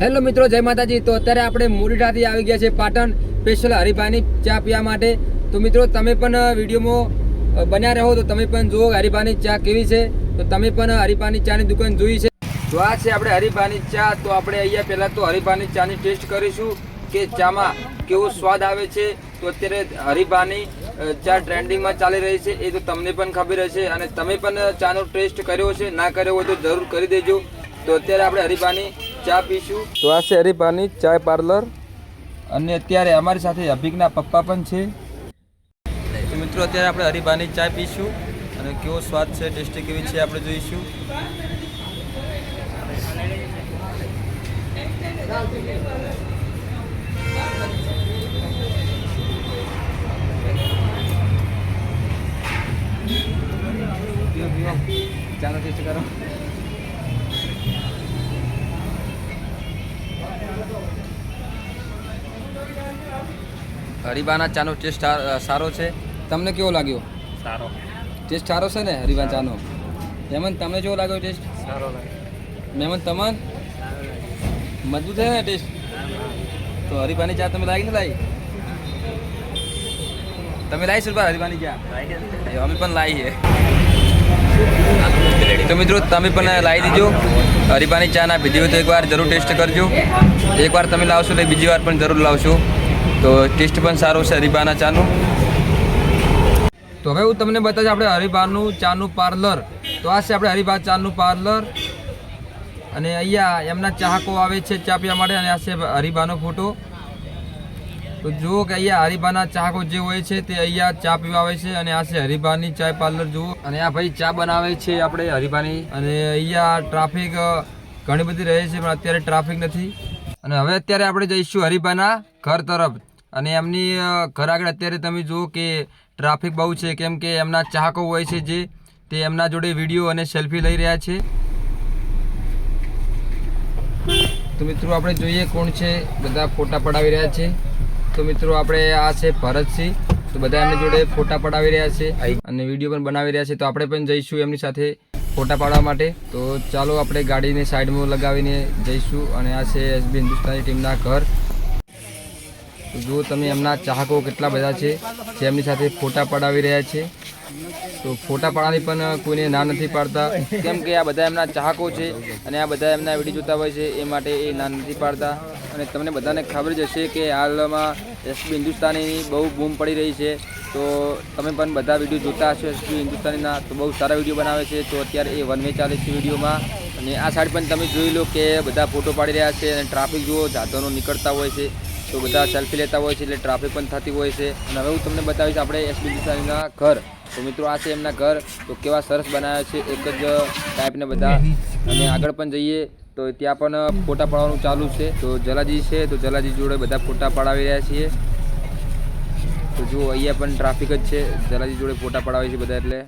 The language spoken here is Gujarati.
હેલો મિત્રો, જય માતાજી। તો અત્યારે આપણે મોડીઠાથી આવી ગયા છે પાટણ સ્પેશિયલ હરિભાઈની ચા પીવા માટે। તો મિત્રો તમે પણ વિડીયોમાં બન્યા રહો તો તમે પણ જુઓ હરિભાઈની ચા કેવી છે। તો તમે પણ હરિભાઈની ચાની દુકાન જોઈ છે। તો આ છે આપણે હરિભાઈની ચા। તો આપણે અહીંયા પહેલાં તો હરિભાઈની ચાની ટેસ્ટ કરીશું કે ચામાં કેવો સ્વાદ આવે છે। તો અત્યારે હરિભાઈની ચા ટ્રેન્ડિંગમાં ચાલી રહી છે એ તો તમને પણ ખબર હશે, અને તમે પણ ચાનો ટેસ્ટ કર્યો છે, ના કર્યો હોય તો જરૂર કરી દેજો। તો અત્યારે આપણે હરિભાઈની ચા પીશું। તો આ છે હરિભાઈની ચાય પાર્લર, અને અત્યારે અમારી સાથે અભિકના પપ્પા પણ છે। તો મિત્રો અત્યારે આપણે હરિભાઈની ચા પીશું અને કેવો સ્વાદ છે, ટેસ્ટી કેવી છે આપણે જોઈશું। ચાલો ટેસ્ટ કરો। હરિભાઈના ચાનો ટેસ્ટ સારો છે। તમને કેવો લાગ્યો? સારો ટેસ્ટ સારો છે ને હરિભાઈ ચાનો? મહેમાન તમને કેવો લાગ્યો ટેસ્ટ? સારો લાગે। મહેમાન તમને મજબૂત છે ને ટેસ્ટ? તો હરિભાઈની ચા તમે લાવી ને લાવી? તમે લાવી સુરભા હરિભાઈની ચા? અમે પણ લાવી છે। તો મિત્રો તમે પણ લાવી દીજો હરિભાઈની ચા। ના બીજી હોય તો એકવાર જરૂર ટેસ્ટ કરજો। એકવાર તમે લાવશો તો બીજી વાર પણ જરૂર લાવશો। તો ટેસ્ટ પણ સારો છે હરિભાઈના ચાનો। તો હવે હું તમને બતાવીશ આપણે હરિભાઈનું ચાનું પાર્લર। તો આ છે આપણે હરિભાઈ ચાનું પાર્લર, અને અહીંયા એમના ચાહકો આવે છે ચા પીવા માટે, અને આ છે હરિભાઈનો ફોટો। તો જુઓ કે અહીંયા હરિભાઈના ચાહકો જે હોય છે તે અહીંયા ચા પીવા આવે છે, અને આ છે હરિભાઈની ચાય પાર્લર જુઓ। અને આ ભાઈ ચા બનાવે છે આપણે હરિભાઈની, અને અહીંયા ટ્રાફિક ઘણી બધી રહે છે પણ અત્યારે ટ્રાફિક નથી। અને હવે અત્યારે આપણે જઈશું હરિભાઈના ઘર તરફ, અને એમની ઘર આગળ અત્યારે તમે જુઓ કે ટ્રાફિક બહુ છે, કેમ કે એમના ચાહકો હોય છે જે તે એમના જોડે વિડીયો અને સેલ્ફી લઈ રહ્યા છે। તો મિત્રો આપણે જોઈએ કોણ છે, બધા ફોટા પડાવી રહ્યા છે। તો મિત્રો આપણે આ છે ભરતસિંહ, તો બધા એમની જોડે ફોટા પડાવી રહ્યા છે અને વિડીયો પણ બનાવી રહ્યા છે। તો આપણે પણ જઈશું એમની સાથે ફોટા પાડવા માટે। તો ચાલો આપણે ગાડીને સાઈડમાં લગાવીને જઈશું, અને આ છે એસબી હિન્દુસ્તાની ટીમના ઘર। તો જુઓ તમે એમના ચાહકો કેટલા બધા છે જે એમની સાથે ફોટા પડાવી રહ્યા છે। તો ફોટા પાડવાની પણ કોઈને ના નથી પાડતા, કેમ કે આ બધા એમના ચાહકો છે અને આ બધા એમના વિડીયો જોતા હોય છે, એ માટે એ ના નથી પાડતા। અને તમને બધાને ખબર જ હશે કે હાલમાં એસબી હિન્દુસ્તાનીની બહુ બૂમ પડી રહી છે। તો તમે પણ બધા વિડીયો જોતા હશો એસબી હિન્દુસ્તાનીના, તો બહુ સારા વિડીયો બનાવે છે। તો અત્યારે એ વન વે ચાલે છે વિડીયોમાં, અને આ સાઈડ પણ તમે જોઈ લો કે બધા ફોટો પાડી રહ્યા છે, અને ટ્રાફિક જુઓ સાધનો નીકળતા હોય છે, તો બધા સેલ્ફી લેતા હોય છે, એટલે ટ્રાફિક પણ થતી હોય છે। અને હવે હું તમને બતાવીશ આપણે એસબી હિન્દુસ્તાનીના ઘર। તો મિત્રો આ છે એમના ઘર, તો કેવા સરસ બનાવ્યા છે, એક જ ટાઈપને બધા। અને આગળ પણ જઈએ તો ત્યાં પણ ફોટા પાડવાનું ચાલુ છે। તો જલાજી છે, તો જલાજી જોડે બધા ફોટા પડાવી રહ્યા છીએ। તો જુઓ અહીંયા પણ ટ્રાફિક જ છે, જલાજી જોડે ફોટા પડાવે છે બધા એટલે।